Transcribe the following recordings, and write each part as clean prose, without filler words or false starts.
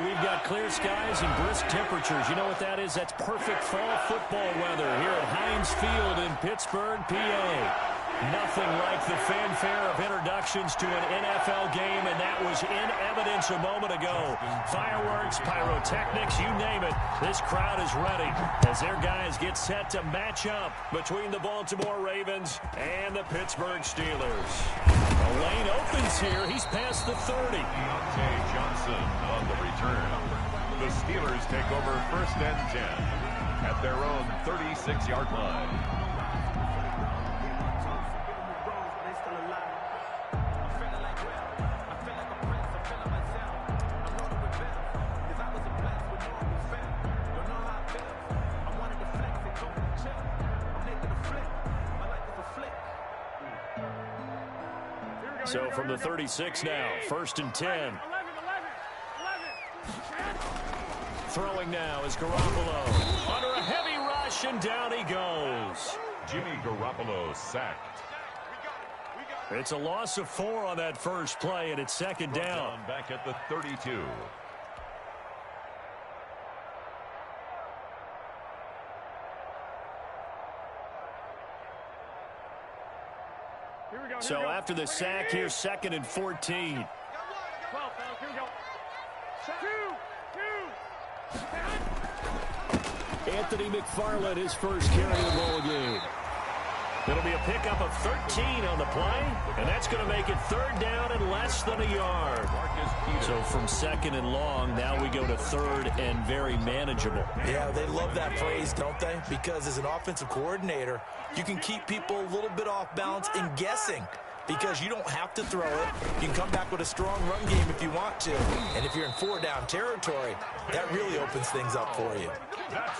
We've got clear skies and brisk temperatures. You know what that is? That's perfect fall football weather here at Heinz Field in Pittsburgh, PA. Nothing like the fanfare of introductions to an NFL game, and that was in evidence a moment ago. Fireworks, pyrotechnics, you name it. This crowd is ready as their guys get set to match up between the Baltimore Ravens and the Pittsburgh Steelers. The lane opens here. He's past the 30. Deontay Johnson on the return. The Steelers take over 1st and 10 at their own 36-yard line. So from the 36 now, 1st and 10. Throwing now is Garoppolo. Under a heavy rush, and down he goes. Jimmy Garoppolo sacked. It's a loss of 4 on that first play, and it's 2nd down. Back at the 32. So after the sack, here's 2nd and 14. Anthony McFarland, his first carry of the ball game. It'll be a pickup of 13 on the play, and that's going to make it 3rd down and less than a yard. So from 2nd and long, now we go to 3rd and very manageable. Yeah, they love that phrase, don't they? Because as an offensive coordinator, you can keep people a little bit off balance and guessing, because you don't have to throw it. You can come back with a strong run game if you want to. And if you're in 4-down territory, that really opens things up for you.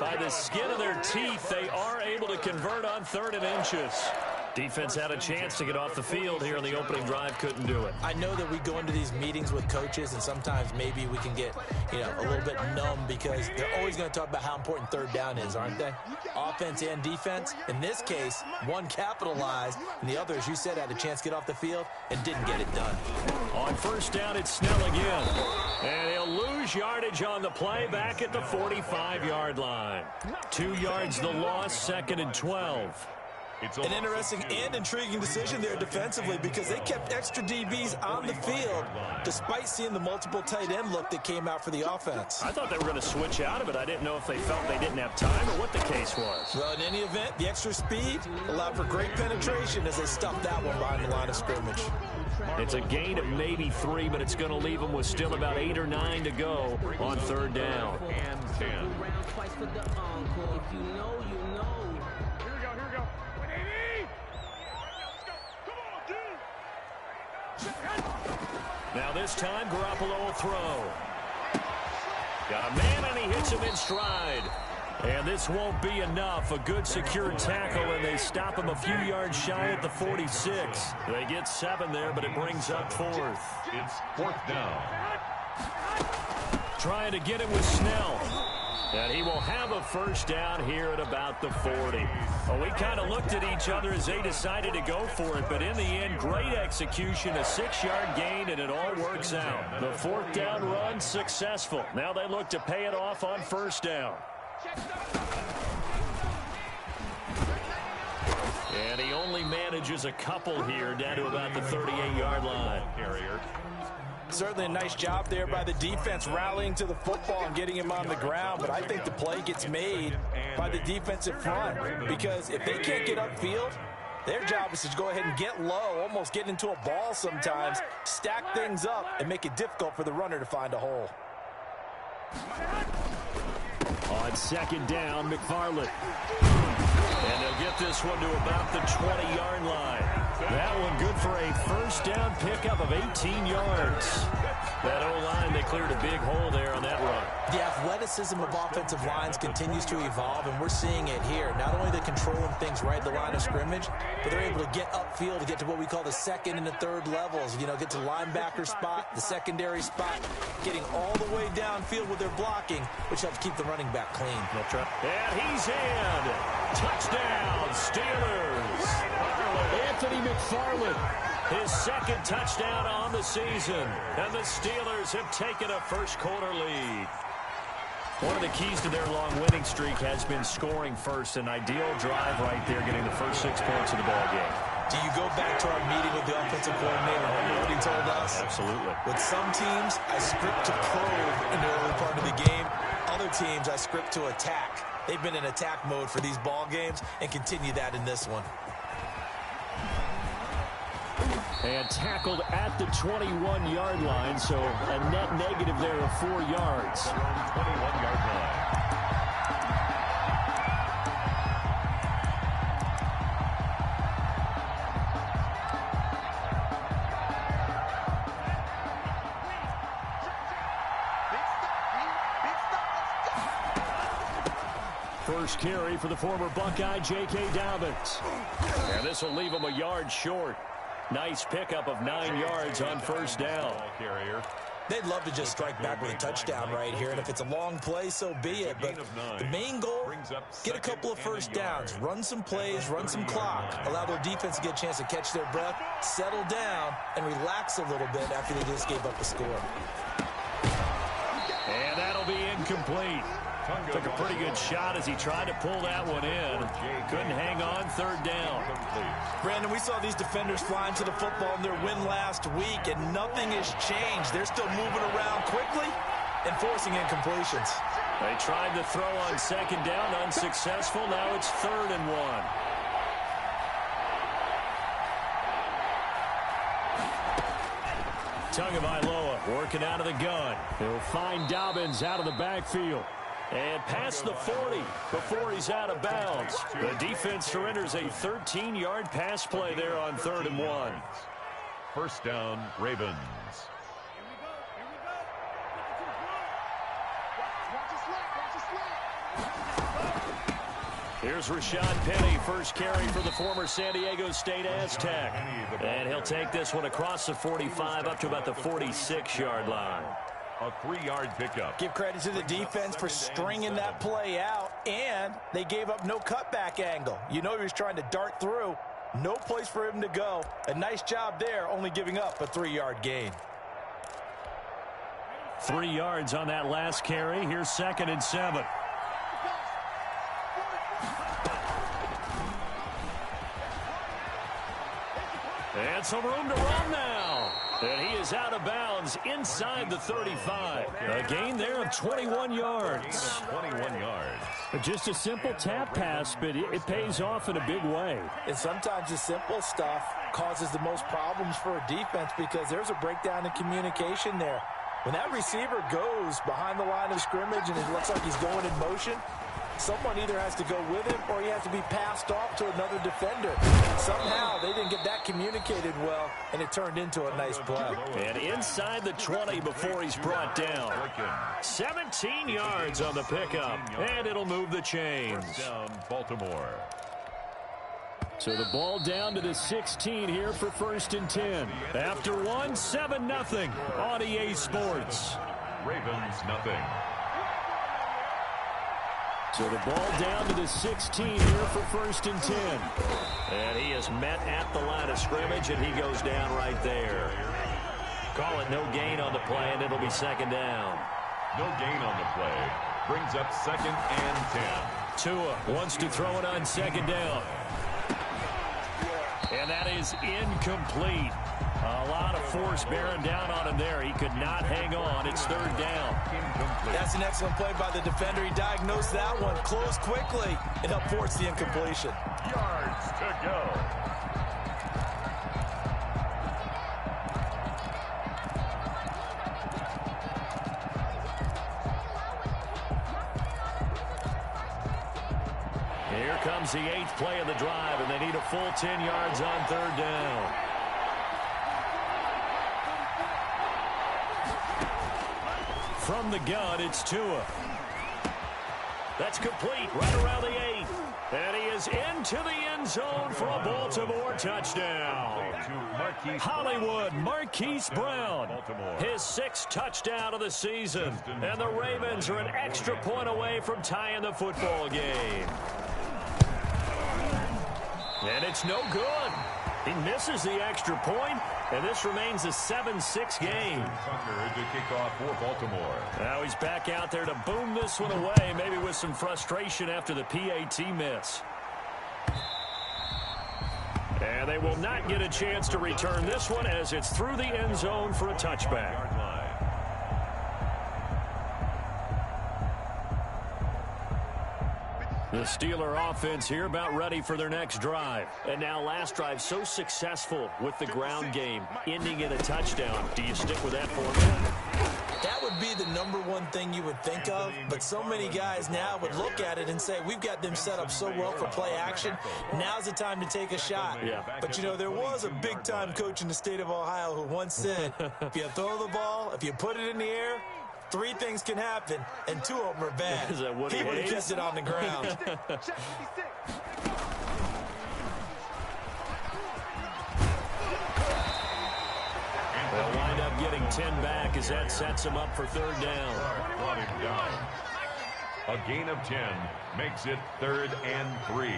By the skin of their teeth, they are able to convert on 3rd and inches. Defense had a chance to get off the field here in the opening drive, couldn't do it. I know that we go into these meetings with coaches, and sometimes maybe we can get, a little bit numb because they're always going to talk about how important 3rd down is, aren't they? Offense and defense. In this case, one capitalized, and the other, as you said, had a chance to get off the field and didn't get it done. On 1st down, it's Snell again. And he'll lose yardage on the play back at the 45-yard line. 2 yards the loss, 2nd and 12. An interesting and intriguing decision there defensively, because they kept extra DBs on the field despite seeing the multiple tight end look that came out for the offense. I thought they were going to switch out of it. I didn't know if they felt they didn't have time or what the case was. Well, in any event, the extra speed allowed for great penetration as they stuffed that one behind the line of scrimmage. It's a gain of maybe 3, but it's going to leave them with still about 8 or 9 to go on 3rd down. And 10. Now this time, Garoppolo will throw. Got a man, and he hits him in stride. And this won't be enough. A good secure tackle, and they stop him a few yards shy at the 46. They get 7 there, but it brings up 4th. It's 4th down. Trying to get it with Snell. And he will have a 1st down here at about the 40. Well, we kind of looked at each other as they decided to go for it, but in the end, great execution, a 6-yard gain, and it all works out. The 4th down run successful. Now they look to pay it off on 1st down. And manages a couple here down to about the 38-yard line. Carrier. Certainly a nice job there by the defense rallying to the football and getting him on the ground, but I think the play gets made by the defensive front because if they can't get upfield, their job is to go ahead and get low, almost get into a ball sometimes, stack things up, and make it difficult for the runner to find a hole. On second down, McFarland. And they'll get this one to about the 20-yard line. That one good for a first down pickup of 18 yards. That O-line, they cleared a big hole there on that run. The athleticism of offensive lines continues to evolve, and we're seeing it here. Not only they're controlling things right at the line of scrimmage, but they're able to get upfield to get to what we call the second and the third levels. You know, get to linebacker spot, the secondary spot, getting all the way downfield with their blocking, which helps keep the running back clean. That's right. And he's in. Touchdown, Steelers. Anthony McFarland. His second touchdown on the season. And the Steelers have taken a first-quarter lead. One of the keys to their long winning streak has been scoring first. An ideal drive right there, getting the first 6 points of the ball game. Do you go back to our meeting with the offensive coordinator? Remember what he told us? Absolutely. With some teams, I script to probe in the early part of the game. Other teams, I script to attack. They've been in attack mode for these ball games and continue that in this one. And tackled at the 21-yard line, so a net negative there of 4 yards. 21-yard line. First carry for the former Buckeye, J.K. Dobbins. And this will leave him a yard short. Nice pickup of 9 yards on first down. They'd love to just strike back with a touchdown right here, and if it's a long play, so be it. But the main goal, get a couple of first downs, run some plays, run some clock, allow their defense to get a chance to catch their breath, settle down, and relax a little bit after they just gave up a score. And that'll be incomplete. Took a pretty good shot as he tried to pull that one in. Couldn't hang on, third down. Brandon, we saw these defenders flying to the football in their win last week, and nothing has changed. They're still moving around quickly and forcing incompletions. They tried to throw on second down, unsuccessful. Now it's 3rd and 1. Tagovailoa working out of the gun. He'll find Dobbins out of the backfield. And past the 40 before he's out of bounds. The defense surrenders a 13-yard pass play there on 3rd and 1. First down, Ravens. Here's Rashad Penny, first carry for the former San Diego State Aztec. And he'll take this one across the 45 up to about the 46-yard line. A 3-yard pickup. Give credit to the defense for stringing that play out, and they gave up no cutback angle. You know he was trying to dart through. No place for him to go. A nice job there, only giving up a 3-yard gain. 3 yards on that last carry. Here's 2nd and 7. And some room to run now. And he is out of bounds inside the 35. A gain there of 21 yards. 21 yards. Just a simple tap pass, but it pays off in a big way. And sometimes the simple stuff causes the most problems for a defense because there's a breakdown in communication there. When that receiver goes behind the line of scrimmage and it looks like he's going in motion, someone either has to go with him or he has to be passed off to another defender. Somehow they didn't get that communicated well, and it turned into a nice play. And inside the 20 before he's brought down. 17 yards on the pickup, and it'll move the chains. First down, Baltimore. So the ball down to the 16 here for 1st and 10. After 1, 7-0 on EA Sports. Ravens, nothing. So the ball down to the 16 here for 1st and 10. And he is met at the line of scrimmage, and he goes down right there. Call it no gain on the play, and it'll be 2nd down. No gain on the play. Brings up 2nd and 10. Tua wants to throw it on 2nd down. And that is incomplete. A lot of force bearing down on him there. He could not hang on. It's third down. That's an excellent play by the defender. He diagnosed that one, closed quickly, and helped force the incompletion. Yards to go. Here comes the 8th play of the drive, and they need a full 10 yards on third down. From the gun, it's Tua. That's complete right around the 8. And he is into the end zone for a Baltimore touchdown. Hollywood Marquise Brown, his 6th touchdown of the season. And the Ravens are an extra point away from tying the football game. And it's no good. He misses the extra point, and this remains a 7-6 game. Tucker to kick off for Baltimore. Now he's back out there to boom this one away, maybe with some frustration after the PAT miss. And they will not get a chance to return this one as it's through the end zone for a touchback. The Steeler offense here about ready for their next drive. And now last drive so successful with the ground game, ending in a touchdown. Do you stick with that formula? That would be the #1 thing you would think of, but so many guys now would look at it and say, we've got them set up so well for play action. Now's the time to take a shot. Yeah. But, you know, there was a big-time coach in the state of Ohio who once said, if you throw the ball, if you put it in the air, 3 things can happen, and 2 of them are bad. Is that what he would have kept it on the ground. They'll wind up getting 10 back as that sets them up for third down. Brought him down. A gain of 10 makes it 3rd and 3.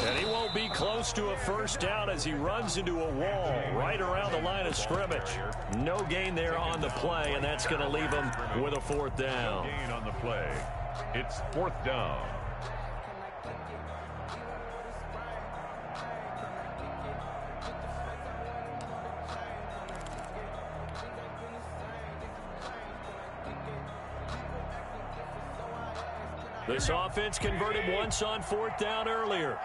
And he won't be close to a first down as he runs into a wall right around the line of scrimmage. No gain there on the play, and that's going to leave him with a 4th down. No gain on the play. It's 4th down. This offense converted once on 4th down earlier.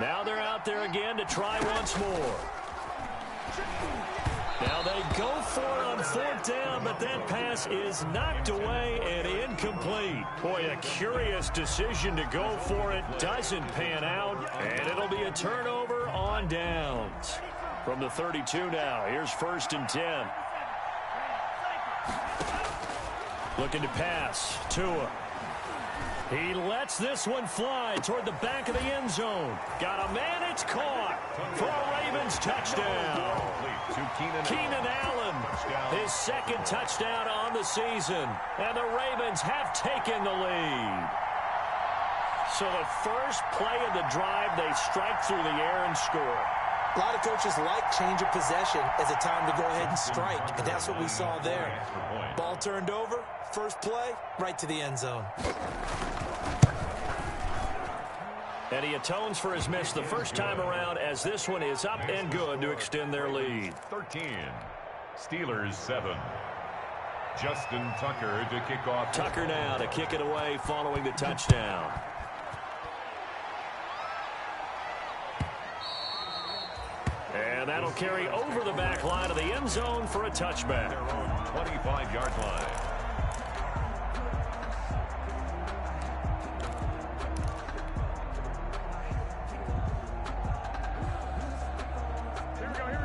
Now they're out there again to try once more. Now they go for it on 4th down, but that pass is knocked away and incomplete. Boy, a curious decision to go for it. Doesn't pan out, and it'll be a turnover on downs. From the 32 now, here's 1st and 10. Looking to pass. Tua. He lets this one fly toward the back of the end zone. Got a man, it's caught for a Ravens touchdown. Keenan Allen, his 2nd touchdown on the season. And the Ravens have taken the lead. So the first play of the drive, they strike through the air and score. A lot of coaches like change of possession as a time to go ahead and strike, and that's what we saw there. Ball turned over, first play, right to the end zone. And he atones for his miss the first time around as this one is up and good to extend their lead. 13. Steelers 7. Justin Tucker to kick off. Tucker now to kick it away following the touchdown. And that'll carry over the back line of the end zone for a touchback. Their own 25-yard line.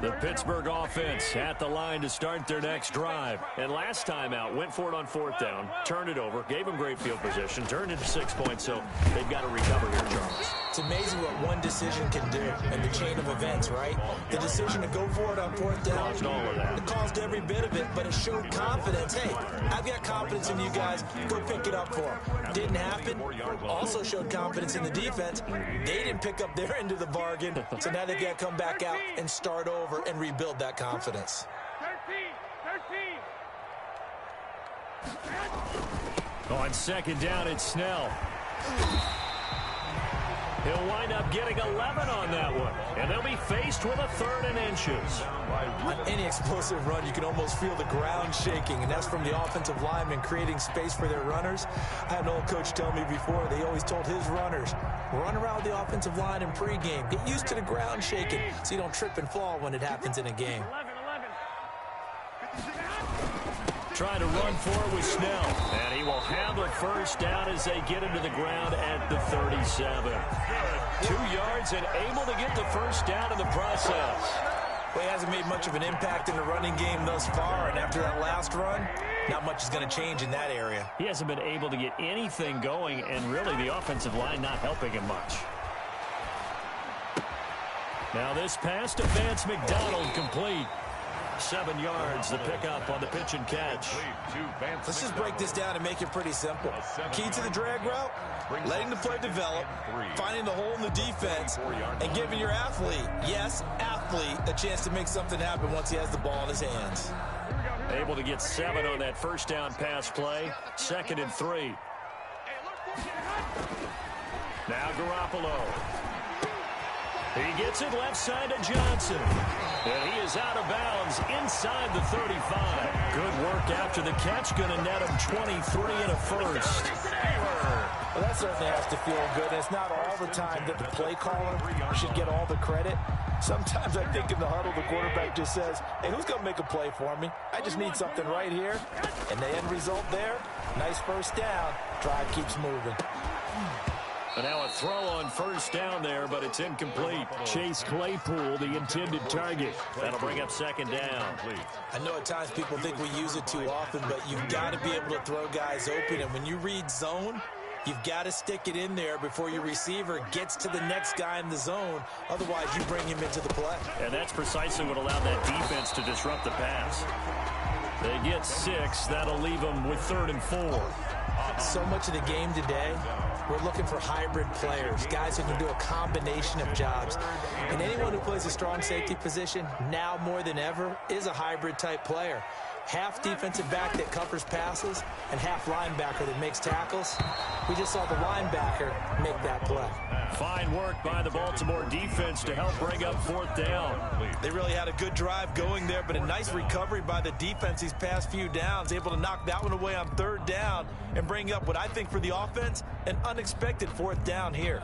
The Pittsburgh offense at the line to start their next drive. And last time out, went for it on 4th down, turned it over, gave them great field position, turned it to 6 points, so they've got to recover here, Charles. It's amazing what one decision can do in the chain of events, right? The decision to go for it on 4th down. Caused all of that. It caused every bit of it, but it showed confidence. Hey, I've got confidence in you guys. Go pick it up for them. Didn't happen. Also showed confidence in the defense. They didn't pick up their end of the bargain, so now they've got to come back out and start over and rebuild that confidence. 13. On 2nd down, it's Snell. He'll wind up getting 11 on that one, and they'll be faced with a 3rd and inches. On any explosive run, you can almost feel the ground shaking, and that's from the offensive linemen creating space for their runners. I had an old coach tell me before, they always told his runners, run around the offensive line in pregame. Get used to the ground shaking so you don't trip and fall when it happens in a game. Trying to run for it with Snell, and he will have a first down as they get into the ground at the 37. 2 yards and able to get the first down in the process. Well, he hasn't made much of an impact in the running game thus far, and after that last run, not much is going to change in that area. He hasn't been able to get anything going, and really the offensive line not helping him much. Now this pass to Vance McDonald complete. 7 yards, the pickup on the pitch and catch. Let's just break this down and make it pretty simple. Key to the drag route, letting the play develop, finding the hole in the defense, and giving your athlete, yes, athlete, a chance to make something happen once he has the ball in his hands. Able to get 7 on that first down pass play. 2nd and 3. Now Garoppolo. He gets it left side to Johnson. And he is out of bounds inside the 35. Good work after the catch. Going to net him 23 and a first. Well, that certainly has to feel good. And it's not all the time that the play caller should get all the credit. Sometimes I think in the huddle, the quarterback just says, hey, who's going to make a play for me? I just need something right here. And the end result there, nice first down. Drive keeps moving. And now a throw on first down there, but it's incomplete. Chase Claypool, the intended target. That'll bring up 2nd down. I know at times people think we use it too often, but you've got to be able to throw guys open. And when you read zone, you've got to stick it in there before your receiver gets to the next guy in the zone. Otherwise, you bring him into the play. And that's precisely what allowed that defense to disrupt the pass. They get 6. That'll leave them with 3rd and 4. So much of the game today, we're looking for hybrid players, guys who can do a combination of jobs. And anyone who plays a strong safety position, now more than ever, is a hybrid type player. Half defensive back that covers passes and half linebacker that makes tackles. We just saw the linebacker make that play. Fine work by the Baltimore defense to help bring up 4th down. They really had a good drive going there, but a nice recovery by the defense these past few downs, able to knock that one away on 3rd down and bring up what I think for the offense, an unexpected 4th down here.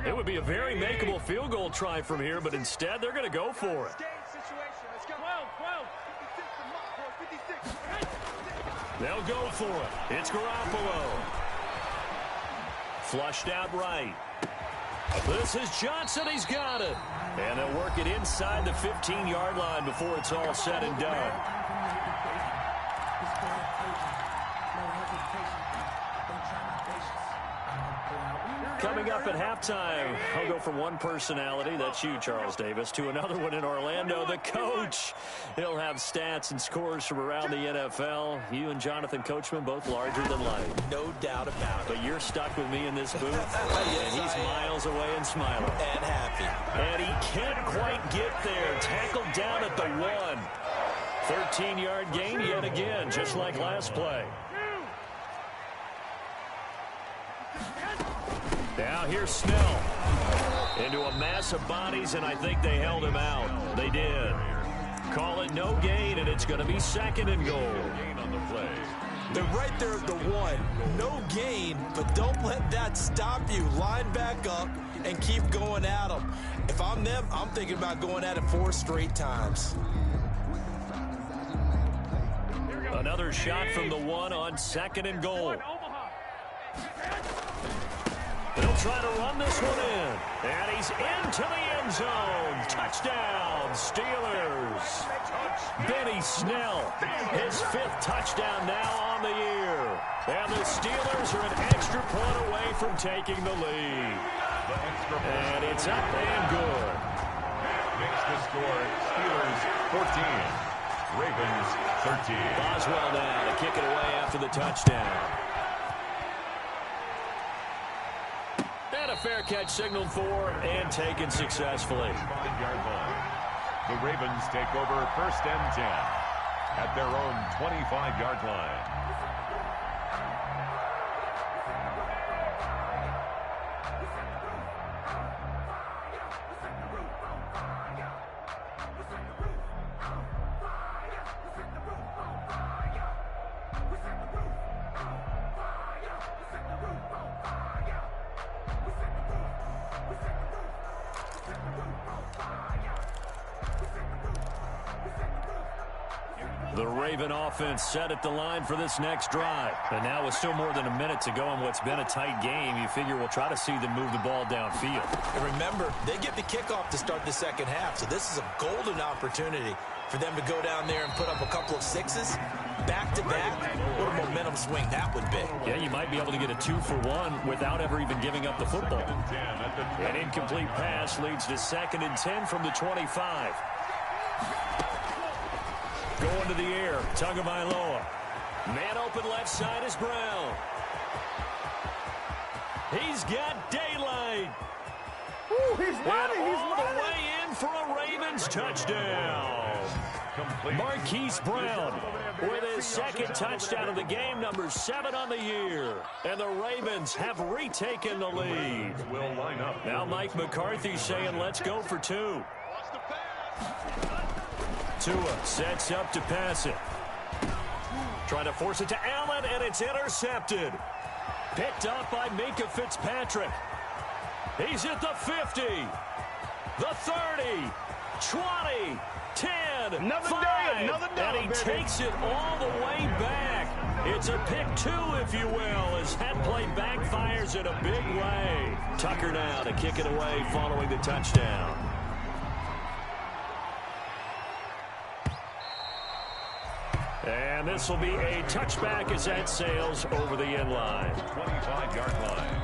It would be a very makeable field goal try from here, but instead they're going to go for it. They'll go for it. It's Garoppolo. Flushed out right. This is Johnson. He's got it. And they'll work it inside the 15-yard line before it's all said and done. Coming up at halftime, I'll go from one personality, that's you, Charles Davis, to another one in Orlando, the coach. He'll have stats and scores from around the NFL. You and Jonathan Coachman, both larger than life. No doubt about it. But you're stuck with me in this booth, Yes, and he's miles away and smiling. And happy. And he can't quite get there. Tackled down at the 1. 13-yard gain yet again, just like last play. Now here's Snell into a mass of bodies, and I think they held him out. They did. Call it no gain, and it's going to be 2nd and goal. They're right there at the 1. No gain, but don't let that stop you. Line back up and keep going at them. If I'm them, I'm thinking about going at it 4 straight times. Another shot from the 1 on 2nd and goal. They'll try to run this one in. And he's into the end zone. Touchdown, Steelers. Benny Snell, his 5th touchdown now on the year. And the Steelers are an extra point away from taking the lead. And it's up and good. Makes the score Steelers 14, Ravens 13. Boswell now to kick it away after the touchdown. And a fair catch signaled for and taken successfully. 5-yard line. The Ravens take over 1st and 10 at their own 25-yard line. The Raven offense set at the line for this next drive. And now with still more than a minute to go in what's been a tight game, you figure we'll try to see them move the ball downfield. And remember, they get the kickoff to start the second half, so this is a golden opportunity for them to go down there and put up a couple of sixes back-to-back. What a momentum swing that would be. Yeah, you might be able to get a 2-for-1 without ever even giving up the football. An incomplete pass leads to 2nd and 10 from the 25. Going to the air, Tagovailoa. Man open left side is Brown. He's got daylight. Ooh, he's running. And He's all the running. way in for a Ravens touchdown. Marquise Brown with his 2nd touchdown of the game, number 7 on the year. And the Ravens have retaken the lead. Now Mike McCarthy saying, let's go for 2. Tua sets up to pass it. Trying to force it to Allen, and it's intercepted. Picked up by Minkah Fitzpatrick. He's at the 50, the 30, 20, 10, Another 5, day, and he baby. takes it all the way back. It's a pick 2, if you will, as that play backfires in a big way. Tucker now to kick it away following the touchdown. And this will be a touchback as that sails over the end line. 25-yard line.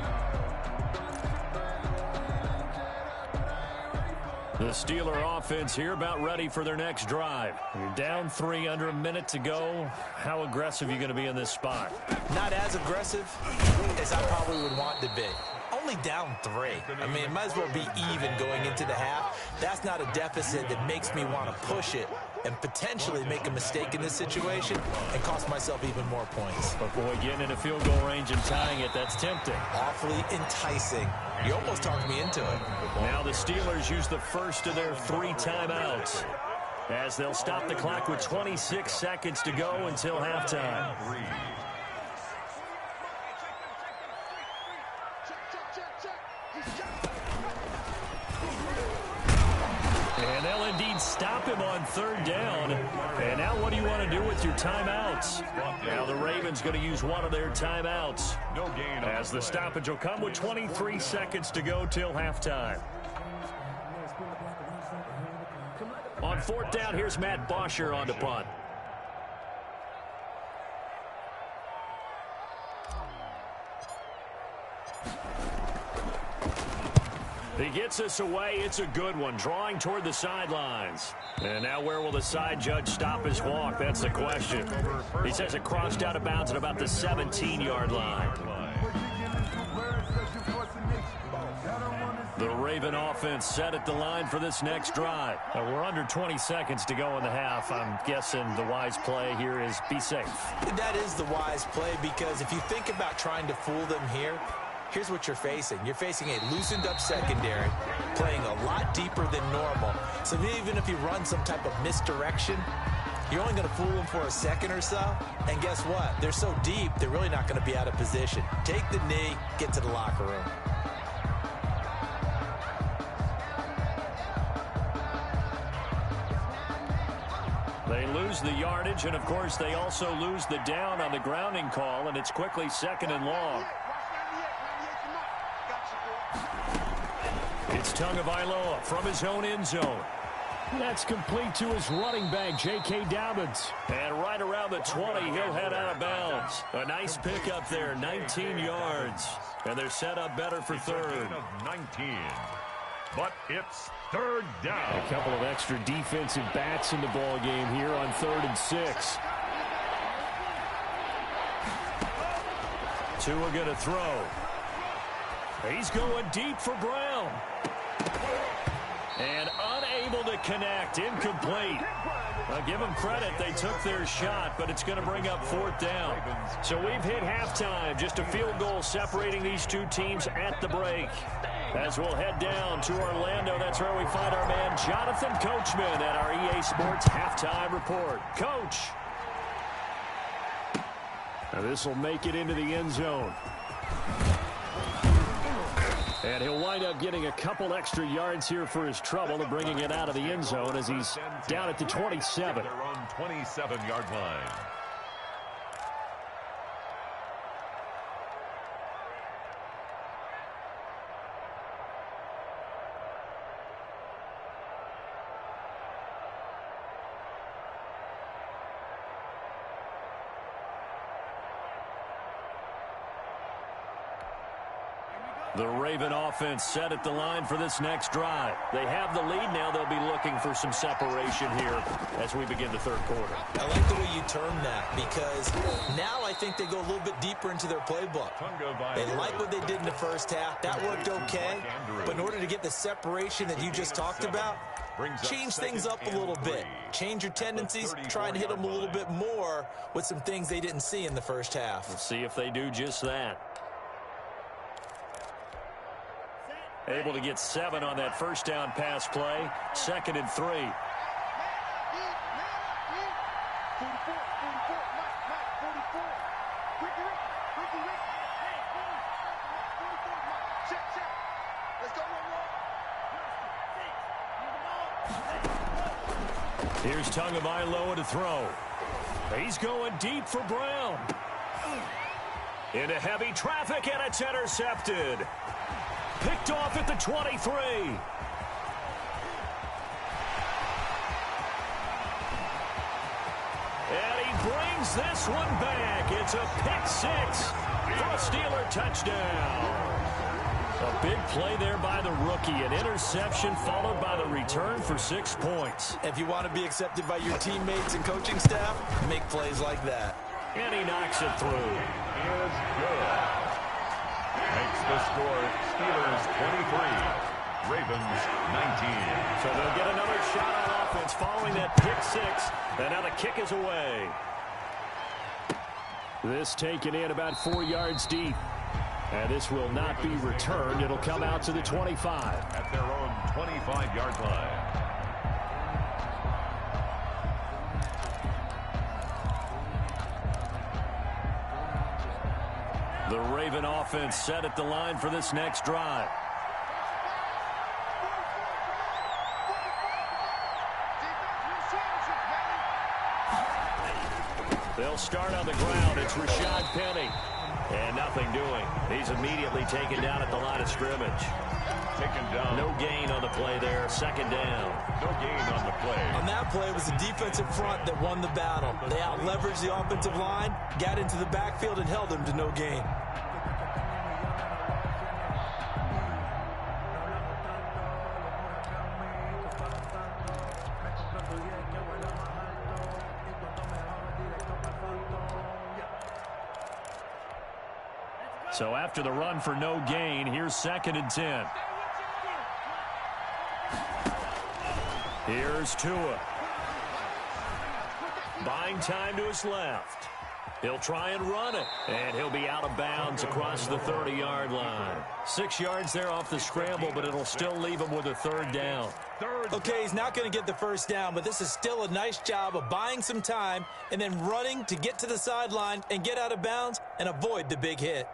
The Steeler offense here about ready for their next drive. You're down 3, under a minute to go. How aggressive are you going to be in this spot? Not as aggressive as I probably would want to be. Only down 3. I mean, it might as well be even going into the half. That's not a deficit that makes me want to push it and potentially make a mistake in this situation and cost myself even more points. But boy, getting in a field goal range and tying it, that's tempting. Awfully enticing. You almost talked me into it. Now the Steelers use the first of their 3 timeouts as they'll stop the clock with 26 seconds to go until halftime. And they'll indeed stop him on 3rd down. And now what do you want to do with your timeouts? Now the Ravens going to use one of their timeouts. No gain As the stoppage will come with 23 seconds to go till halftime. On 4th down, here's Matt Bosher on the punt. He gets us away. It's a good one, drawing toward the sidelines. And now where will the side judge stop his walk? That's the question. He says it crossed out of bounds at about the 17-yard line. The Raven offense set at the line for this next drive. We're under 20 seconds to go in the half. I'm guessing the wise play here is be safe. That is the wise play, because if you think about trying to fool them here, here's what you're facing. You're facing a loosened up secondary, playing a lot deeper than normal. So even if you run some type of misdirection, you're only going to fool them for a second or so. And guess what? They're so deep, they're really not going to be out of position. Take the knee, get to the locker room. They lose the yardage, and of course they also lose the down on the grounding call, and it's quickly 2nd and long. It's Tagovailoa from his own end zone. That's complete to his running back, J.K. Dobbins. And right around the 20, he'll head out of bounds. A nice pickup there, 19 yards. And they're set up better for 3rd. Of 19. But it's 3rd down. A couple of extra defensive backs in the ball game here on 3rd and 6. Tua going to throw. He's going deep for Brown. And unable to connect, incomplete. I'll give them credit, they took their shot, but it's going to bring up 4th down. So we've hit halftime, just a field goal separating these two teams at the break. As we'll head down to Orlando, that's where we find our man Jonathan Coachman at our EA Sports Halftime Report. Coach. Now this will make it into the end zone. And he'll wind up getting a couple extra yards here for his trouble and bringing it out of the end zone as he's down at the 27. Their own 27-yard line. The Raven offense set at the line for this next drive. They have the lead now. They'll be looking for some separation here as we begin the third quarter. I like the way you term that because now I think they go a little bit deeper into their playbook. They like what they did in the first half. That worked okay. But in order to get the separation that you just talked about, change things up a little bit. Change your tendencies. Try and hit them a little bit more with some things they didn't see in the first half. We'll see if they do just that. Able to get 7 on that first down pass play. 2nd and 3. Here's Tagovailoa to throw. He's going deep for Brown. Into heavy traffic, and it's intercepted. Picked off at the 23. And he brings this one back. It's a pick 6 for a Steeler touchdown. A big play there by the rookie. An interception followed by the return for 6 points. If you want to be accepted by your teammates and coaching staff, make plays like that. And he knocks it through. Is good. Makes the score Steelers 23, Ravens 19. So they'll get another shot on offense following that pick 6. And now the kick is away. This taken in about 4 yards deep. And this will not be returned. It'll come out to the 25. At their own 25-yard line. The Raven offense set at the line for this next drive. They'll start on the ground. It's Rashad Penny. And nothing doing. He's immediately taken down at the line of scrimmage. Taken down. No gain on the play there. 2nd down. No gain on the play. On that play, it was the defensive front that won the battle. They out-leveraged the offensive line, got into the backfield, and held them to no gain. So after the run for no gain, here's 2nd and 10. Here's Tua. Buying time to his left. He'll try and run it. And he'll be out of bounds across the 30-yard line. 6 yards there off the scramble, but it'll still leave him with a 3rd down. Okay, he's not going to get the 1st down, but this is still a nice job of buying some time and then running to get to the sideline and get out of bounds and avoid the big hit.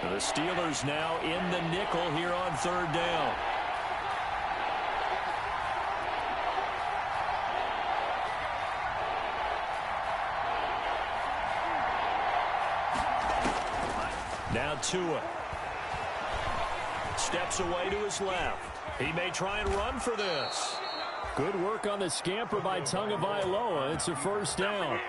The Steelers now in the nickel here on 3rd down. Now Tua. Steps away to his left. He may try and run for this. Good work on the scamper by Tagovailoa. It's a 1st down.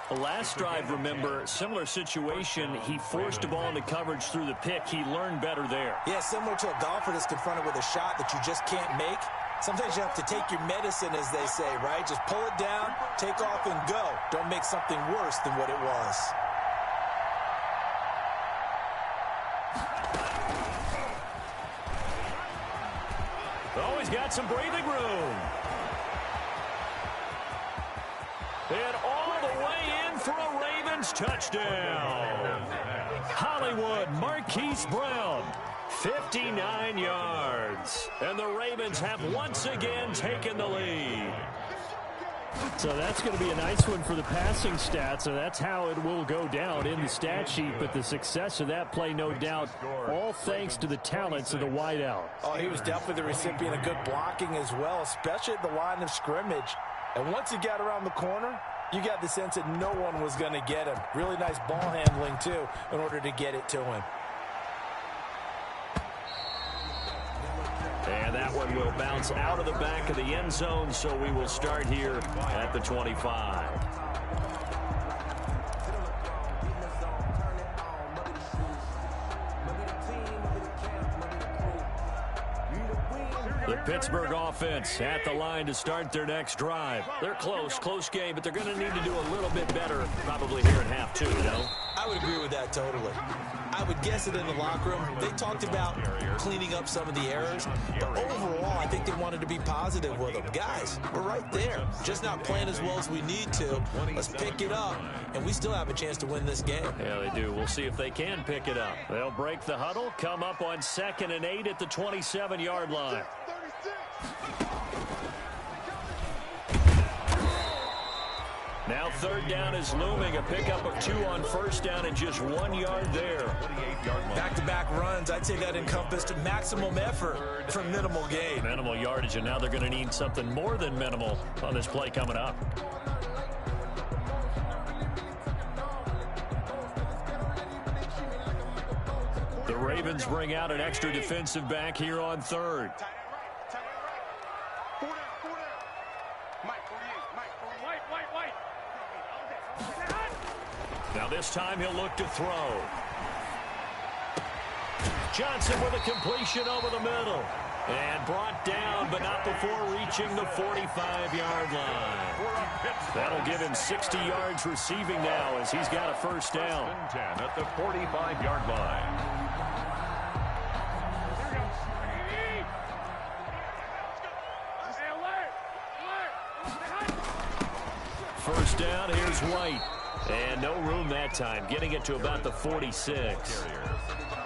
The last drive, remember, similar situation. He forced a ball into coverage through the pick. He learned better there. Yeah, similar to a golfer that's confronted with a shot that you just can't make. Sometimes you have to take your medicine, as they say, right? Just pull it down, take off, and go. Don't make something worse than what it was. Always got some breathing room. And all the way in for a Ravens touchdown. Hollywood Marquise Brown, 59 yards. And the Ravens have once again taken the lead. So that's going to be a nice one for the passing stats, so that's how it will go down in the stat sheet. But the success of that play, no doubt, all thanks to the talents of the wideout. Oh, he was definitely the recipient of good blocking as well, especially at the line of scrimmage. And once he got around the corner, you got the sense that no one was going to get him. Really nice ball handling, too, in order to get it to him. And that one will bounce out of the back of the end zone, so we will start here at the 25. The Pittsburgh offense at the line to start their next drive. They're close game, but they're going to need to do a little bit better probably here in half two, you know? I would agree with that totally. I would guess that in the locker room, they talked about cleaning up some of the errors, but overall, I think they wanted to be positive with them. Guys, we're right there. Just not playing as well as we need to. Let's pick it up, and we still have a chance to win this game. Yeah, they do. We'll see if they can pick it up. They'll break the huddle, come up on 2nd and 8 at the 27-yard line. Now 3rd down is looming. A pickup of 2 on 1st down and just 1 yard there. Back-to-back runs, I'd say that encompassed maximum effort for minimal gain. Minimal yardage, and now they're going to need something more than minimal on this play coming up. The Ravens bring out an extra defensive back here on 3rd. Now this time he'll look to throw. Johnson with a completion over the middle. And brought down, but not before reaching the 45-yard line. That'll give him 60 yards receiving now as he's got a 1st down. 10 at the 45-yard line. First down, here's White. And no room that time, getting it to about the 46.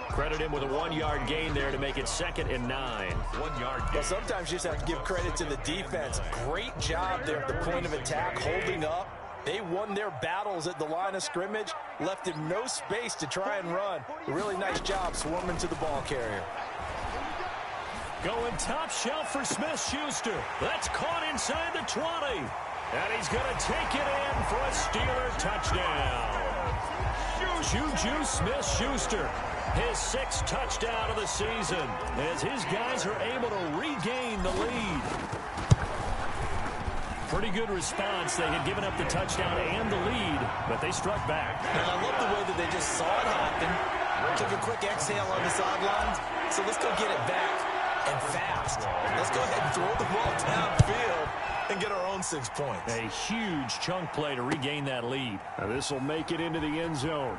Credit him with a 1-yard gain there to make it 2nd and 9. 1 yard gain. Well, sometimes you just have to give credit to the defense. Great job there at the point of attack, holding up. They won their battles at the line of scrimmage, left him no space to try and run. A really nice job swarming to the ball carrier. Going top shelf for Smith-Schuster. That's caught inside the 20. And he's going to take it in for a Steeler touchdown. Juju Smith-Schuster, his 6th touchdown of the season, as his guys are able to regain the lead. Pretty good response. They had given up the touchdown and the lead, but they struck back. And I love the way that they just saw it happen, took a quick exhale on the sidelines, so let's go get it back, and fast. Let's go ahead and throw the ball downfield and get our own 6 points. A huge chunk play to regain that lead. Now this will make it into the end zone.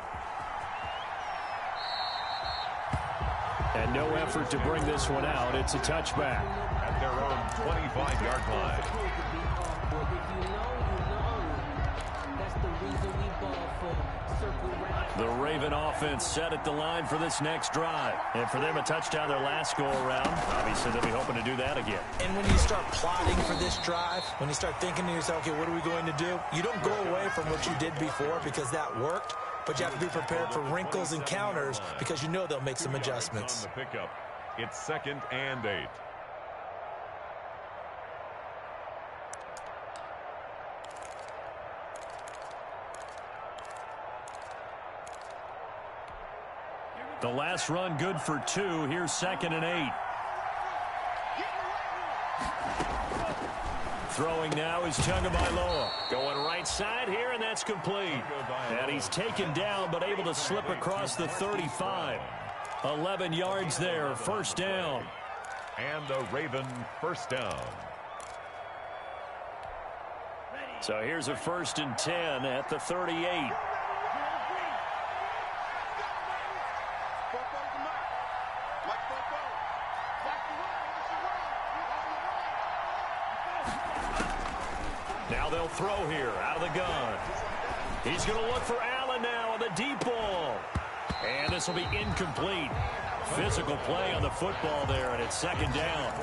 And no effort to bring this one out. It's a touchback. At their own 25-yard line. The Raven offense set at the line for this next drive. And for them, a touchdown their last go-around. Obviously, they'll be hoping to do that again. And when you start plotting for this drive, when you start thinking to yourself, okay, what are we going to do? You don't go away from what you did before because that worked, but you have to be prepared for wrinkles and counters because you know they'll make some adjustments. On the pickup, it's 2nd and 8. The last run good for 2. Here's 2nd and 8. Throwing now is Tagovailoa. Going right side here, and that's complete. And he's taken down, but able to slip across the 35. 11 yards there, 1st down. And a Raven 1st down. So here's a 1st and 10 at the 38. Now they'll throw here out of the gun. He's going to look for Allen now on the deep ball. And this will be incomplete. Physical play on the football there, and it's second down.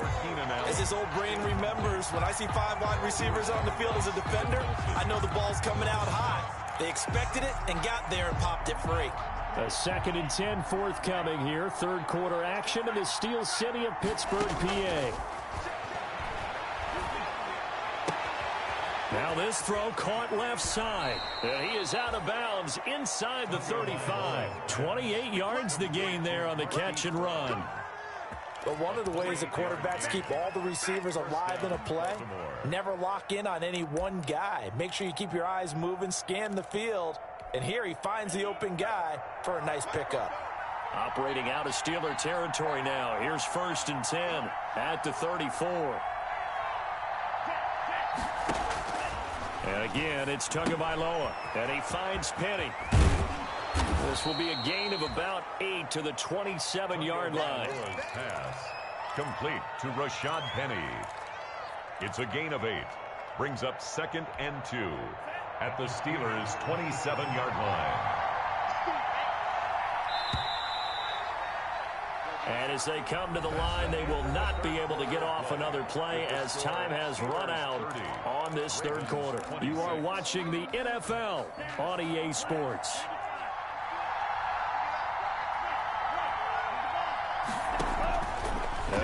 As his old brain remembers, when I see 5 wide receivers on the field as a defender, I know the ball's coming out high. They expected it and got there and popped it free. A 2nd and 10 forthcoming here. Third quarter action in the Steel City of Pittsburgh, PA. Now this throw caught left side. And he is out of bounds inside the 35. 28 yards the gain there on the catch and run. But one of the ways the quarterbacks keep all the receivers alive in a play, never lock in on any one guy. Make sure you keep your eyes moving, scan the field. And here he finds the open guy for a nice pickup. Operating out of Steeler territory now. Here's 1st and 10 at the 34. And again, it's Tagovailoa, and he finds Penny. This will be a gain of about 8 to the 27-yard line. Pass complete to Rashad Penny. It's a gain of 8. Brings up 2nd and 2 at the Steelers' 27-yard line. And as they come to the line, they will not be able to get off another play as time has run out on this third quarter. You are watching the NFL on EA Sports.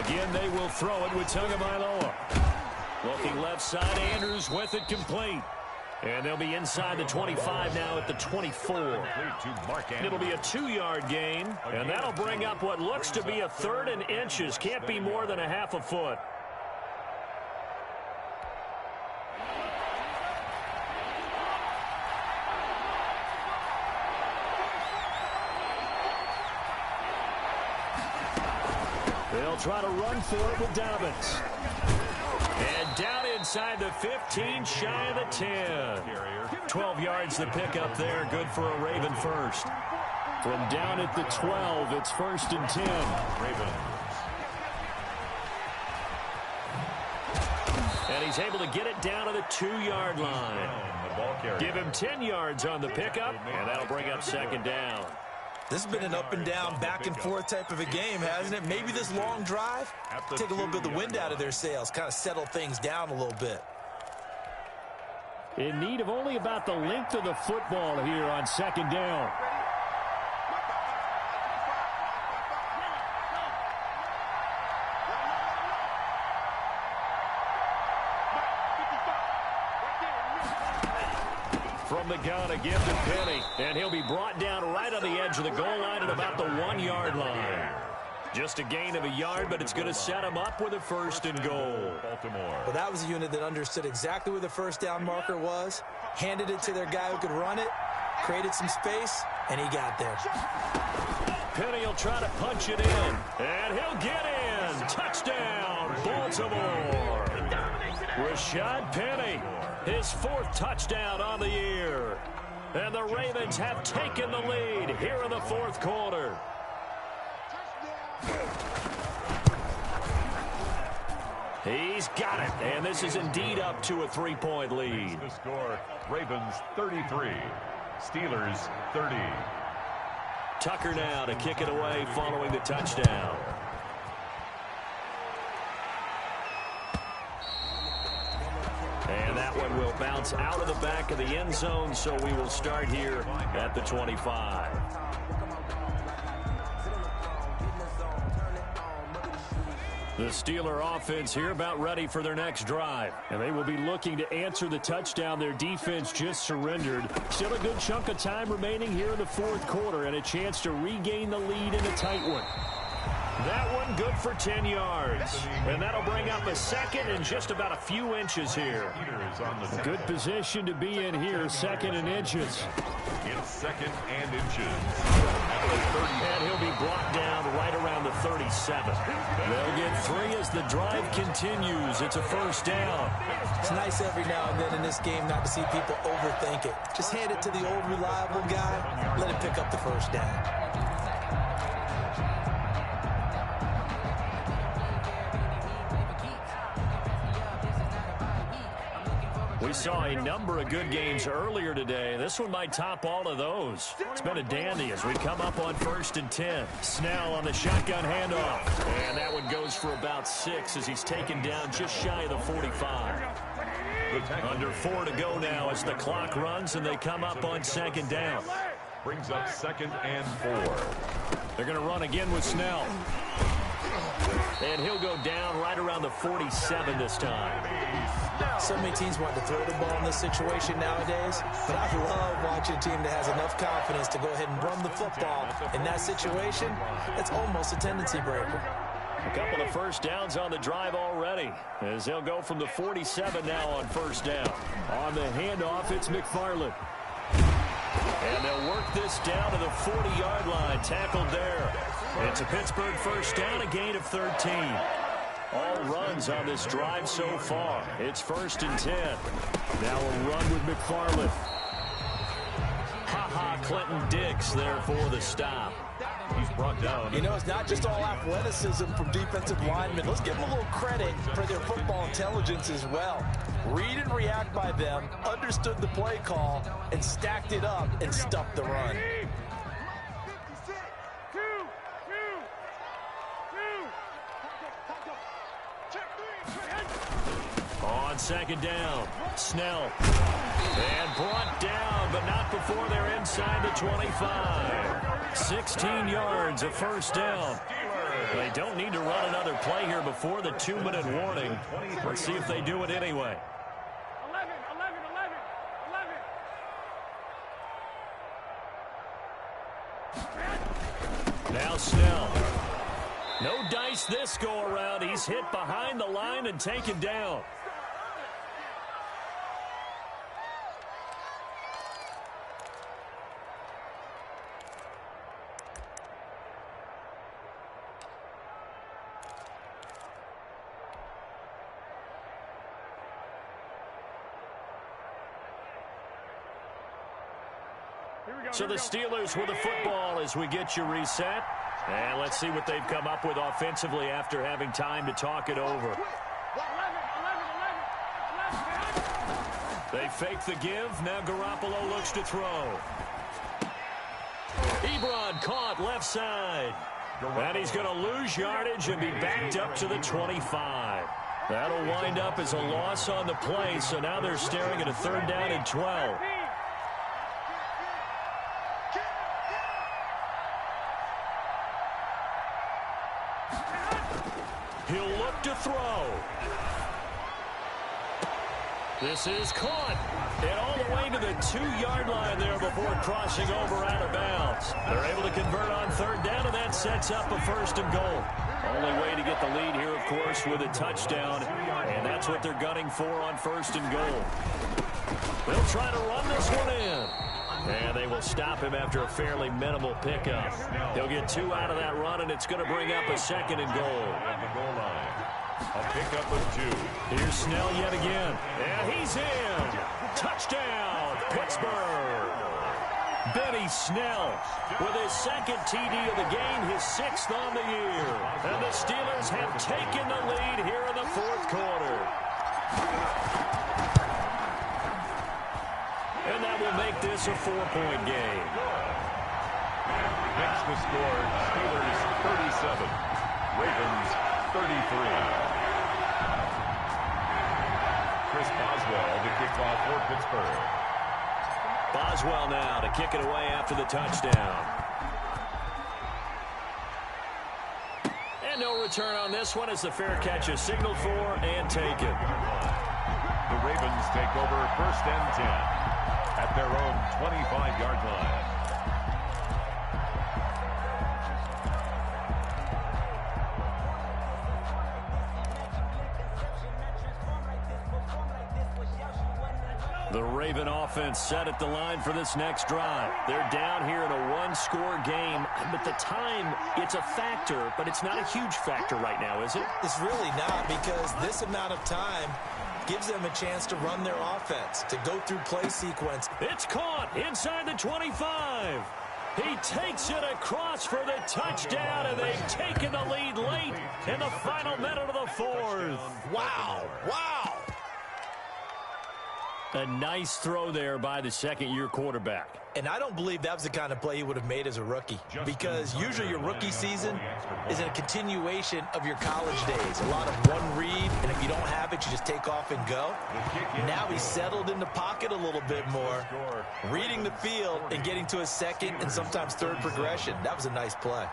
Again, they will throw it with Tagovailoa. Looking left side, Andrews with it complete. And they'll be inside the 25 now at the 24. It'll be a 2-yard gain, and that'll bring up what looks to be a 3rd and inches. Can't be more than a half a foot. They'll try to run for it with Dobbins. And down inside the 15, shy of the 10. 12 yards to pick up there. Good for a Raven first. From down at the 12, it's 1st and 10. Ravens. And he's able to get it down to the 2-yard line. Give him 10 yards on the pickup, and that'll bring up 2nd down. This has been an up and down, back and forth type of a game, hasn't it? Maybe this long drive, take a little bit of the wind out of their sails, kind of settle things down a little bit. In need of only about the length of the football here on 2nd down. From the gun, a gift to Penny, and he'll be brought down right on the edge of the goal line at about the 1-yard line. Just a gain of a yard, but it's going to set him up with a 1st and goal. Well, that was a unit that understood exactly where the 1st down marker was, handed it to their guy who could run it, created some space, and he got there. Penny will try to punch it in, and he'll get in. Touchdown, Baltimore. Rashad Penny, his 4th touchdown on the year. And the Ravens have taken the lead here in the 4th quarter. He's got it, and this is indeed up to a 3-point lead. The score, Ravens 33, Steelers 30. Tucker now to kick it away following the touchdown. And that one will bounce out of the back of the end zone, so we will start here at the 25. The Steeler offense here about ready for their next drive. And they will be looking to answer the touchdown their defense just surrendered. Still a good chunk of time remaining here in the 4th quarter and a chance to regain the lead in a tight one. That one good for 10 yards. And that'll bring up a 2nd and just about a few inches here. Good position to be in here, 2nd and inches. It's 2nd and inches. And he'll be brought down right around the 37. They'll get 3 as the drive continues. It's a 1st down. It's nice every now and then in this game not to see people overthink it. Just hand it to the old reliable guy. Let him pick up the 1st down. We saw a number of good games earlier today. This one might top all of those. It's been a dandy as we come up on 1st and 10. Snell on the shotgun handoff. And that one goes for about 6 as he's taken down just shy of the 45. Under 4 to go now as the clock runs and they come up on 2nd down. Brings up 2nd and 4. They're going to run again with Snell. And he'll go down right around the 47 this time. So many teams want to throw the ball in this situation nowadays, but I love watching a team that has enough confidence to go ahead and run the football. In that situation, it's almost a tendency breaker. A couple of first downs on the drive already as they'll go from the 47 now on 1st down. On the handoff, it's McFarland. And they'll work this down to the 40-yard line, tackled there. It's a Pittsburgh first down, a gain of 13. All runs on this drive so far. It's 1st and 10. Now a run with McFarland. Clinton Dix there for the stop. He's brought down. You know, it's not just all athleticism from defensive linemen. Let's give them a little credit for their football intelligence as well. Read and react by them, understood the play call, and stacked it up and stuffed the run. On 2nd down, Snell. And brought down, but not before they're inside the 25. 16 yards, a first down. They don't need to run another play here before the 2-minute warning. Let's see if they do it anyway. 11. Now Snell. No dice this go around. He's hit behind the line and taken down. So the Steelers with the football as we get you reset. And let's see what they've come up with offensively after having time to talk it over. They fake the give. Now Garoppolo looks to throw. Ebron caught left side. And he's going to lose yardage and be backed up to the 25. That'll wind up as a loss on the play. So now they're staring at a 3rd down and 12. He'll look to throw. This is caught. And all the way to the 2-yard line there before crossing over out of bounds. They're able to convert on 3rd down, and that sets up a 1st and goal. Only way to get the lead here, of course, with a touchdown. And that's what they're gunning for on 1st and goal. They'll try to run this one in. And they will stop him after a fairly minimal pickup. He'll get 2 out of that run, and it's going to bring up a 2nd and goal. At the goal line, a pickup of 2. Here's Snell yet again. And he's in. Touchdown, Pittsburgh. Benny Snell with his 2nd TD of the game, his 6th on the year. And the Steelers have taken the lead here in the 4th quarter. And that will make this a 4-point game. Next to score, Steelers 37, Ravens 33. Chris Boswell to kick off for Pittsburgh. Boswell now to kick it away after the touchdown. And no return on this one as the fair catch is signaled for and taken. The Ravens take over 1st and 10. At their own 25-yard line. The Raven offense set at the line for this next drive. They're down here in a 1-score game. But the time, it's a factor, but it's not a huge factor right now, is it? It's really not, because this amount of time gives them a chance to run their offense, to go through play sequence. It's caught inside the 25. He takes it across for the touchdown, and they've taken the lead late in the final minute of the 4th. Wow, wow. A nice throw there by the second-year quarterback. And I don't believe that was the kind of play he would have made as a rookie, because usually your rookie season is a continuation of your college days. A lot of one read, and if you don't have it, you just take off and go. Now he's settled in the pocket a little bit more, reading the field and getting to his second and sometimes third progression. That was a nice play.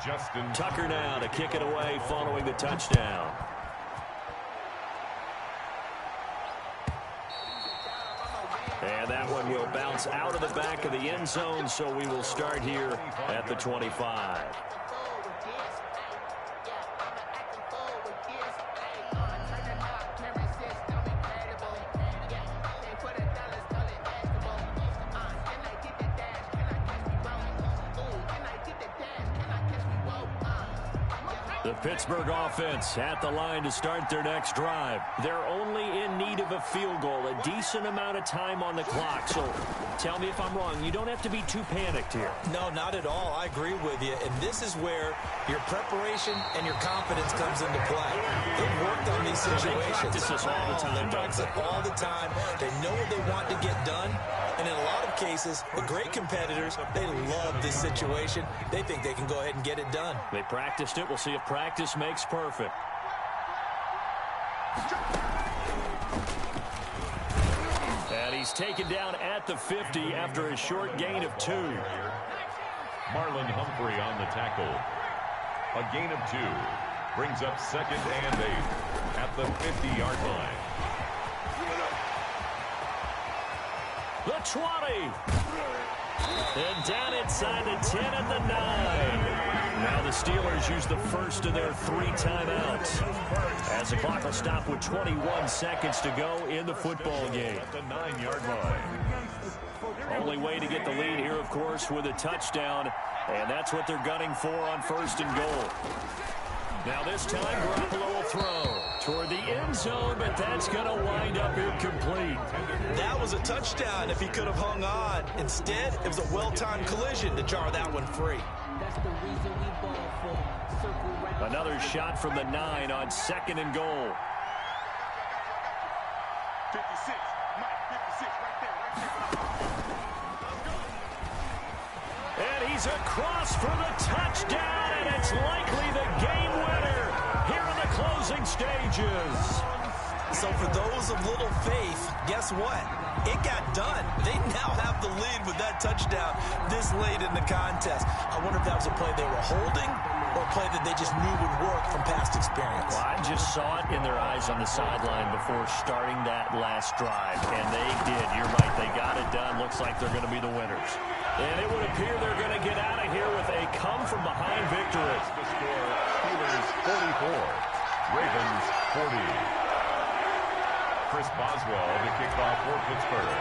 Justin Tucker now to kick it away following the touchdown. And that one will bounce out of the back of the end zone, so we will start here at the 25. The Pittsburgh offense at the line to start their next drive. They're only in need of a field goal, a decent amount of time on the clock. So tell me if I'm wrong. You don't have to be too panicked here. No, not at all. I agree with you. And this is where your preparation and your confidence comes into play. They've worked on these situations. They practice this all the time. They practice it all the time. They know what they want to get done. And in a lot of cases, the great competitors, they love this situation. They think they can go ahead and get it done. They practiced it. We'll see if practice makes perfect. And he's taken down at the 50 after a short gain of 2. Marlon Humphrey on the tackle. A gain of 2 brings up 2nd and 8 at the 50-yard line. The 20. And down inside the 10 at the 9. Now the Steelers use the first of their 3 timeouts, as the clock will stop with 21 seconds to go in the football game. At the 9-yard line. Only way to get the lead here, of course, with a touchdown, and that's what they're gunning for on 1st and goal. Now this time, Garoppolo will throw toward the end zone, but that's going to wind up incomplete. That was a touchdown if he could have hung on. Instead, it was a well-timed collision to jar that one free. Another shot from the 9 on 2nd and goal. 56, Mike, 56, right there. And he's across for the touchdown, and it's likely the game winner here in the closing stages. So for those of little faith, guess what? It got done. They now have the lead with that touchdown this late in the contest. I wonder if that was a play they were holding or a play that they just knew would work from past experience. Well, I just saw it in their eyes on the sideline before starting that last drive, and they did. You're right. They got it done. Looks like they're going to be the winners. And it would appear they're going to get out of here with a come-from-behind victory. The score, Steelers 44, Ravens 40. Chris Boswell to kick off for Pittsburgh.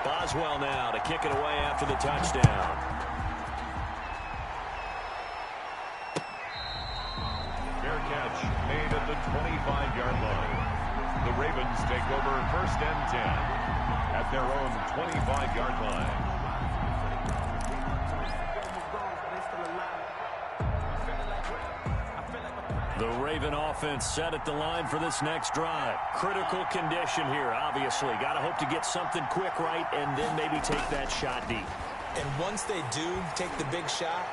Boswell now to kick it away after the touchdown. Fair catch made at the 25-yard line. The Ravens take over 1st and 10 at their own 25-yard line. The Raven offense set at the line for this next drive. Critical condition here, obviously. Got to hope to get something quick right and then maybe take that shot deep. And once they do take the big shot,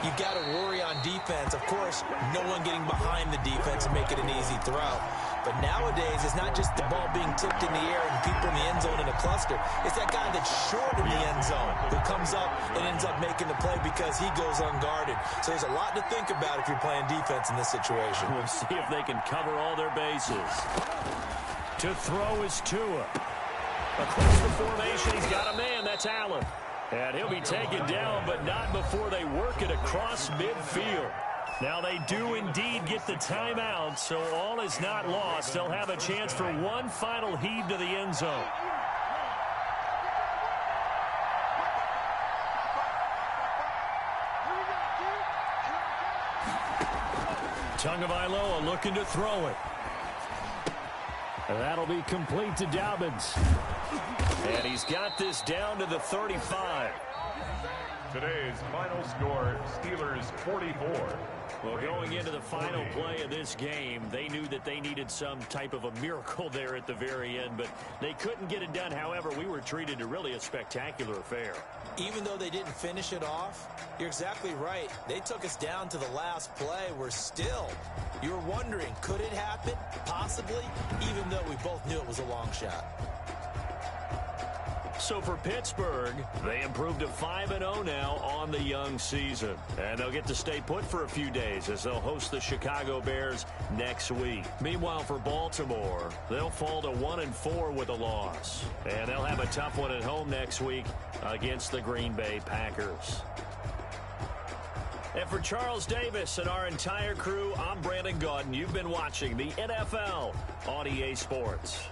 you've got to worry on defense. Of course, no one getting behind the defense and make it an easy throw. But nowadays, it's not just the ball being tipped in the air and people in the end zone in a cluster. It's that guy that's short in the end zone who comes up and ends up making the play because he goes unguarded. So there's a lot to think about if you're playing defense in this situation. We'll see if they can cover all their bases. To throw is Tua. Across the formation, he's got a man. That's Allen. And he'll be taken down, but not before they work it across midfield. Now they do indeed get the timeout, so all is not lost. They'll have a chance for one final heave to the end zone. Tagovailoa looking to throw it. And that'll be complete to Dobbins. And he's got this down to the 35. Today's final score, Steelers 44, Well, going into the final play of this game, they knew that they needed some type of a miracle there at the very end, but they couldn't get it done. However, we were treated to really a spectacular affair. Even though they didn't finish it off, you're exactly right. They took us down to the last play. We're still, you were wondering, could it happen? Possibly, even though we both knew it was a long shot. So for Pittsburgh, they improved to 5-0 now on the young season. And they'll get to stay put for a few days as they'll host the Chicago Bears next week. Meanwhile, for Baltimore, they'll fall to 1-4 with a loss. And they'll have a tough one at home next week against the Green Bay Packers. And for Charles Davis and our entire crew, I'm Brandon Gaudin. You've been watching the NFL on EA Sports.